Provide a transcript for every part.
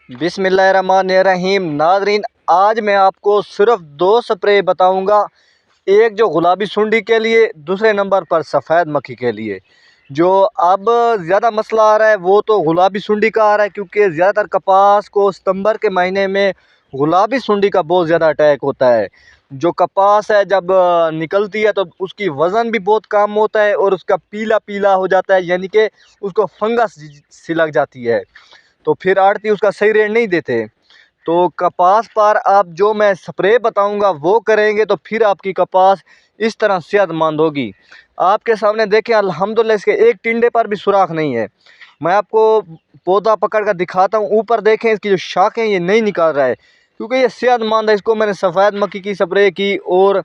बिस्मिल्लाहिर्रहमानिर्रहीम। नाज़रीन, आज मैं आपको सिर्फ दो स्प्रे बताऊंगा। एक जो गुलाबी सुंडी के लिए, दूसरे नंबर पर सफ़ेद मक्खी के लिए। जो अब ज़्यादा मसला आ रहा है वो तो गुलाबी सुंडी का आ रहा है, क्योंकि ज़्यादातर कपास को सितंबर के महीने में गुलाबी सुंडी का बहुत ज़्यादा अटैक होता है। जो कपास है जब निकलती है तो उसकी वज़न भी बहुत कम होता है और उसका पीला पीला हो जाता है, यानी कि उसको फंगस सी लग जाती है। तो फिर आड़ती उसका सही रेट नहीं देते। तो कपास पर आप जो मैं स्प्रे बताऊंगा वो करेंगे तो फिर आपकी कपास इस तरह सेहतमंद होगी। आपके सामने देखें, अल्हम्दुलिल्लाह इसके एक टिंडे पर भी सुराख नहीं है। मैं आपको पौधा पकड़ कर दिखाता हूँ, ऊपर देखें इसकी जो शाखें ये नहीं निकाल रहा है, क्योंकि ये सेहतमंद है। इसको मैंने सफ़ेद मक्खी की स्प्रे की और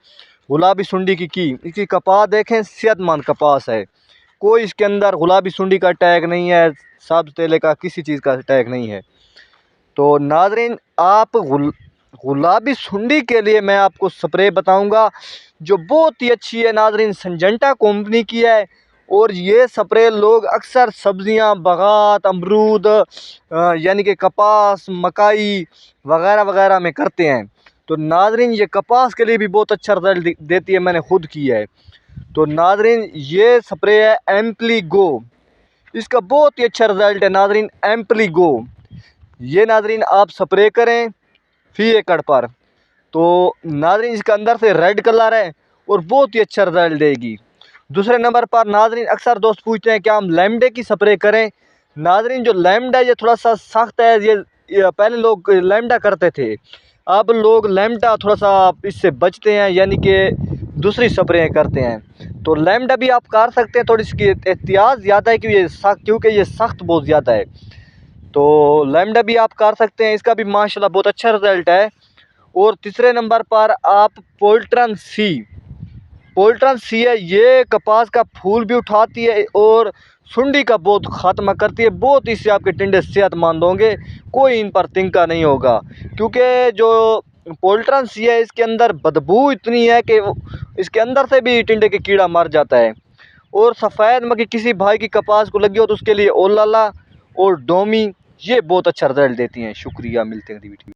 गुलाबी सुंडी की। इसकी कपास देखें, सेहतमंद कपास है। कोई इसके अंदर गुलाबी सुंडी का अटैक नहीं है, सब्ज तेले का किसी चीज़ का अटैक नहीं है। तो नाज़रीन, आप गुलाबी सुंडी के लिए मैं आपको स्प्रे बताऊंगा जो बहुत ही अच्छी है। नाज़रीन, सिंजेंटा कंपनी की है और ये स्प्रे लोग अक्सर सब्जियां, बगात, अमरूद यानी कि कपास, मकई वगैरह वगैरह में करते हैं। तो नाज़रीन, ये कपास के लिए भी बहुत अच्छा रिजल्ट देती है, मैंने खुद किया है। तो नाज़रीन, ये स्प्रे है एम्पली गो। इसका बहुत ही अच्छा रिजल्ट है नाज़रीन, एम्पली गो। ये नाज़रीन आप स्प्रे करें फी एकड़ पर, तो नाज़रीन इसके अंदर से रेड कलर है और बहुत ही अच्छा रिजल्ट देगी। दूसरे नंबर पर नाज़रीन, अक्सर दोस्त पूछते हैं क्या हम लैमडे की स्प्रे करें। नाज़रीन, जो लैमडा है ये थोड़ा सा सख्त है। ये पहले लोग लैमडा करते थे, अब लोग लैमडा थोड़ा सा इससे बचते हैं, यानी कि दूसरी स्प्रे करते हैं। तो लैमडा भी आप कर सकते हैं, थोड़ी इसकी एहतियात ज़्यादा है क्योंकि ये सख्त बहुत ज़्यादा है। तो लैमडा भी आप कर सकते हैं, इसका भी माशाल्लाह बहुत अच्छा रिजल्ट है। और तीसरे नंबर पर आप पोल्ट्रन सी है। ये कपास का फूल भी उठाती है और सुंडी का बहुत ख़त्म करती है। बहुत इससे आपके टिंडे सेहतमंद होंगे, कोई इन पर तिनका नहीं होगा। क्योंकि जो पोल्ट्रन सी है इसके अंदर बदबू इतनी है कि इसके अंदर से भी टिंडे के कीड़ा मर जाता है। और सफ़ेद मक्खी किसी भाई की कपास को लगी हो तो उसके लिए ओलाला और डोमी ये बहुत अच्छा रिजल्ट देती हैं। शुक्रिया, मिलते हैं अगली वीडियो।